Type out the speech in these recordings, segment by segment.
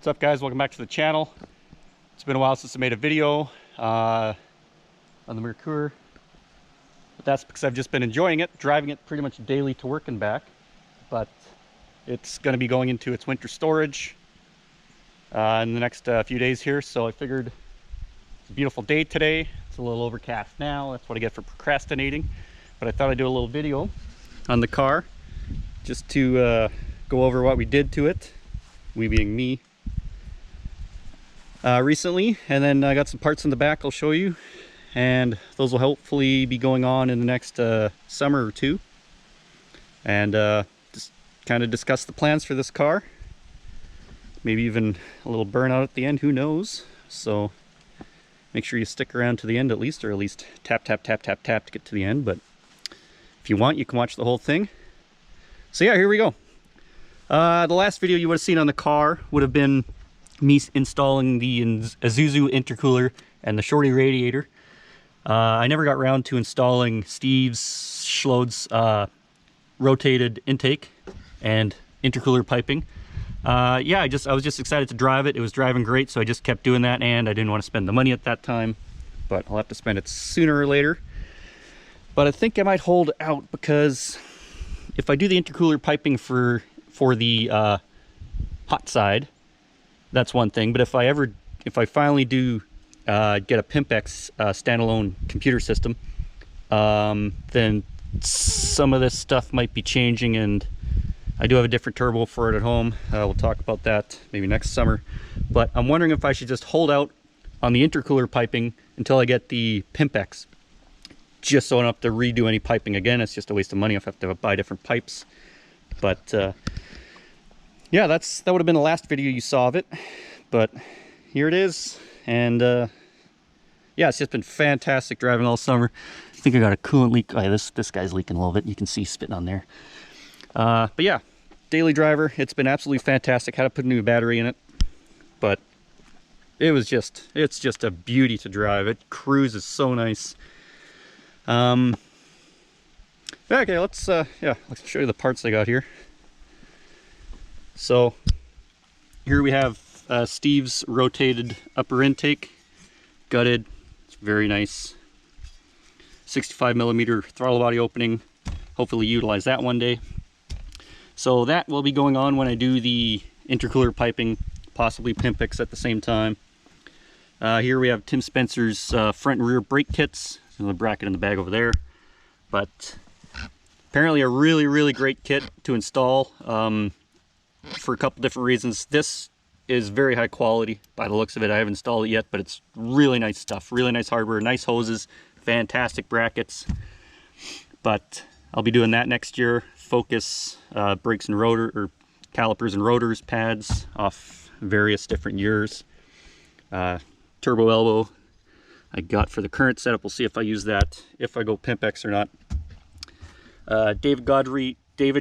up, guys? Welcome back to the channel. It's been a while since I made a video on the Merkur, but that's because I've just been enjoying it, driving it pretty much daily to work and back. But it's going to be going into its winter storage in the next few days here, so I figured it's a beautiful day today. It's a little overcast now. That's what I get for procrastinating, but I thought I'd do a little video on the car just to go over what we did to it, we being me, recently. And then I got some parts in the back I'll show you, and those will hopefully be going on in the next summer or two, and just kind of discuss the plans for this car. Maybe even a little burnout at the end, who knows. So make sure you stick around to the end at least, or at least tap tap tap tap tap to get to the end. But if you want, you can watch the whole thing. So yeah, here we go. The last video you would have seen on the car would have been me installing the Isuzu intercooler and the shorty radiator. I never got around to installing Steve's Schlode's rotated intake and intercooler piping. Yeah, I was just excited to drive it. It was driving great, so I just kept doing that, and I didn't want to spend the money at that time, but I'll have to spend it sooner or later. But I think I might hold out, because if I do the intercooler piping for the hot side, that's one thing. But if I finally do get a Pimpex standalone computer system, then some of this stuff might be changing, and I do have a different turbo for it at home. We'll talk about that maybe next summer. But I'm wondering if I should just hold out on the intercooler piping until I get the Pimpex, just so I don't have to redo any piping again. It's just a waste of money if I have to buy different pipes. But yeah, that would have been the last video you saw of it. But here it is. And yeah, it's just been fantastic driving all summer. I think I got a coolant leak. Oh, yeah, this guy's leaking a little bit. You can see spitting on there. But yeah, daily driver. It's been absolutely fantastic. Had to put a new battery in it, but it's just a beauty to drive. It cruises so nice. Okay, let's show you the parts I got here. So here we have Steve's rotated upper intake, gutted. It's very nice. 65mm throttle body opening. Hopefully utilize that one day. So that will be going on when I do the intercooler piping, possibly Pimpex at the same time. Here we have Tim Spencer's front and rear brake kits. There's another bracket in the bag over there. But apparently a really, really great kit to install for a couple different reasons. This is very high quality by the looks of it. I haven't installed it yet, but it's really nice stuff. Really nice hardware, nice hoses, fantastic brackets. But I'll be doing that next year. Focus brakes and rotor, or calipers and rotors pads off various different years. Turbo elbow I got for the current setup. We'll see if I use that, if I go Pimpex or not. David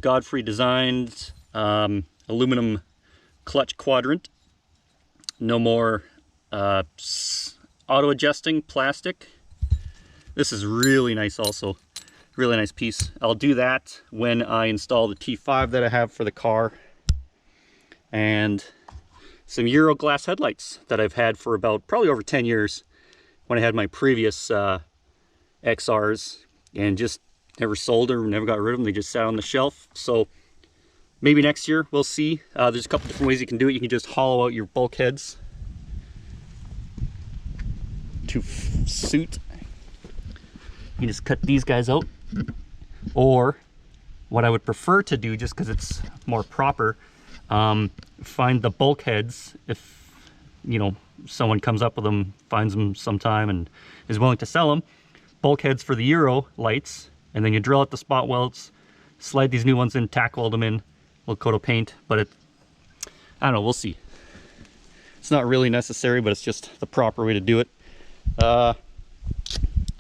Godfrey designed aluminum clutch quadrant. No more auto adjusting plastic. This is really nice also. Really nice piece. I'll do that when I install the T5 that I have for the car, and some Euro glass headlights that I've had for about probably over 10 years when I had my previous XRs, and just never sold them, never got rid of them. They just sat on the shelf. So maybe next year, we'll see. There's a couple different ways you can do it. You can just hollow out your bulkheads to suit. You just cut these guys out. Or what I would prefer to do, just because it's more proper, find the bulkheads. If someone comes up with them, finds them sometime and is willing to sell them, bulkheads for the Euro lights, and then you drill out the spot welds, slide these new ones in, tack weld them in, a little coat of paint. But I don't know, we'll see. It's not really necessary, but it's just the proper way to do it. I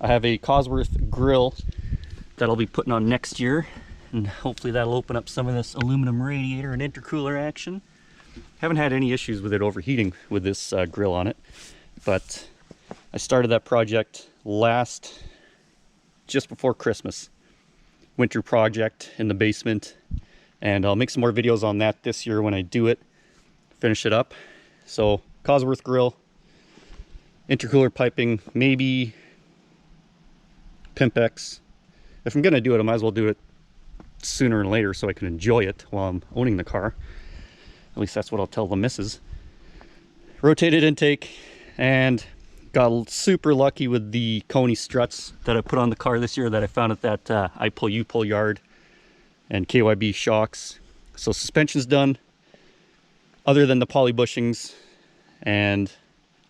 have a Cosworth grill that I'll be putting on next year, and hopefully that'll open up some of this aluminum radiator and intercooler action. Haven't had any issues with it overheating with this grill on it, but I started that project just before Christmas. Winter project in the basement, and I'll make some more videos on that this year when I do it, finish it up. So Cosworth grill, intercooler piping, maybe Pimpex. If I'm gonna do it, I might as well do it sooner than later so I can enjoy it while I'm owning the car. At least that's what I'll tell the missus. Rotated intake, and got super lucky with the Coney struts that I put on the car this year that I found at that I Pull You Pull yard, and KYB shocks. So suspension's done, other than the poly bushings, and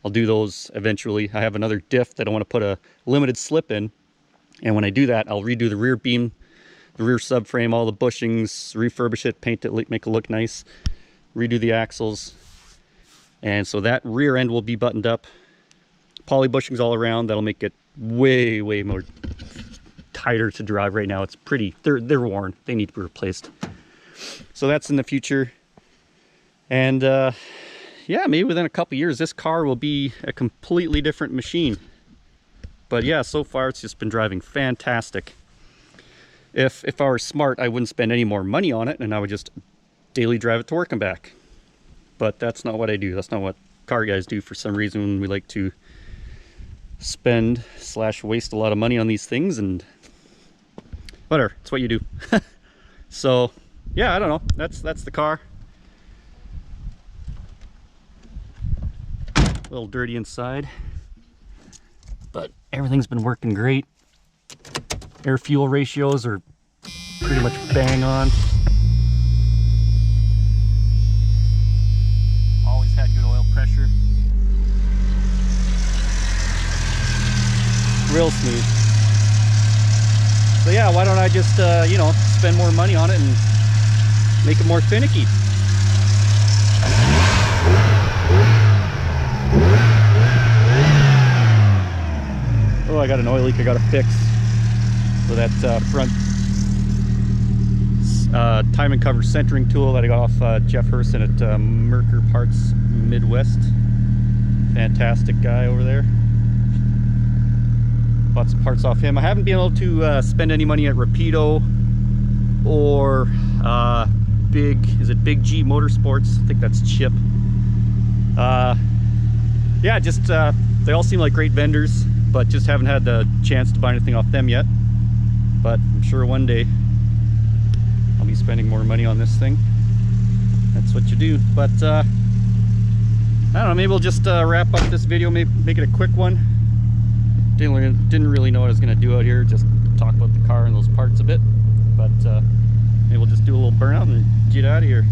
I'll do those eventually. I have another diff that I want to put a limited slip in, and when I do that, I'll redo the rear beam, the rear subframe, all the bushings, refurbish it, paint it, make it look nice, redo the axles, and so that rear end will be buttoned up. Poly bushings all around. That'll make it way more tighter to drive. Right now it's pretty, they're worn, they need to be replaced. So that's in the future. And yeah, maybe within a couple years this car will be a completely different machine. But yeah, so far it's just been driving fantastic. If I were smart, I wouldn't spend any more money on it, and I would just daily drive it to work and back. But that's not what I do. That's not what car guys do. For some reason, we like to spend / waste a lot of money on these things, and whatever, it's what you do. So yeah, I don't know, that's the car. A little dirty inside, but everything's been working great. Air fuel ratios are pretty much bang on. Always had good oil pressure. Real smooth. So yeah, why don't I just, you know, spend more money on it and make it more finicky. Oh, I got an oil leak I gotta fix. So that front time and cover centering tool that I got off Jeff Herson at Merkur Parts Midwest. Fantastic guy over there. Bought some parts off him. I haven't been able to spend any money at Rapido or Big G Motorsports. I think that's Chip. Yeah, just they all seem like great vendors, but just haven't had the chance to buy anything off them yet. But I'm sure one day I'll be spending more money on this thing. That's what you do. But I don't know, maybe we'll just wrap up this video, maybe make it a quick one. Didn't really know what I was gonna do out here, just talk about the car and those parts a bit. But maybe we'll just do a little burnout and get out of here.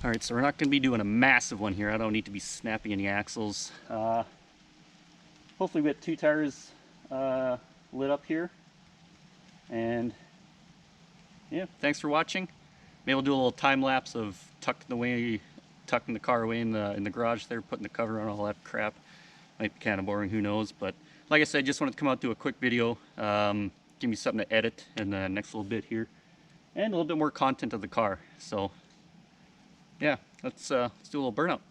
All right, so we're not going to be doing a massive one here. I don't need to be snapping any axles. Hopefully we get 2 tires lit up here. And yeah, thanks for watching. Maybe we'll do a little time lapse of tucking the car away in the garage there, putting the cover on, all that crap. Might be kind of boring, who knows? But like I said, I just wanted to come out and do a quick video, give me something to edit in the next little bit here, and a little bit more content of the car. So yeah, let's do a little burnout.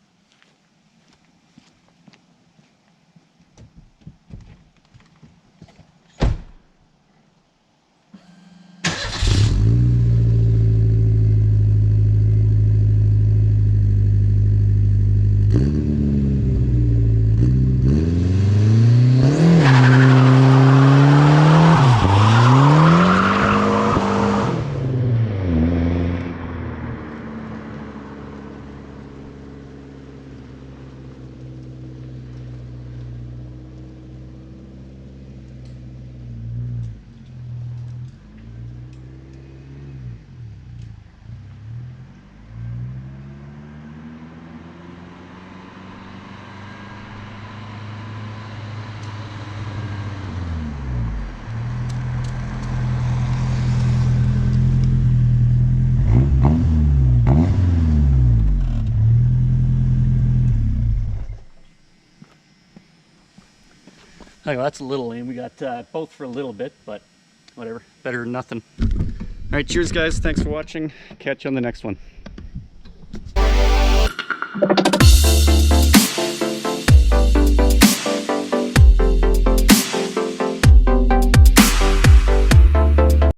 Oh, that's a little lame. We got both for a little bit, but whatever. Better than nothing. All right, cheers, guys. Thanks for watching. Catch you on the next one.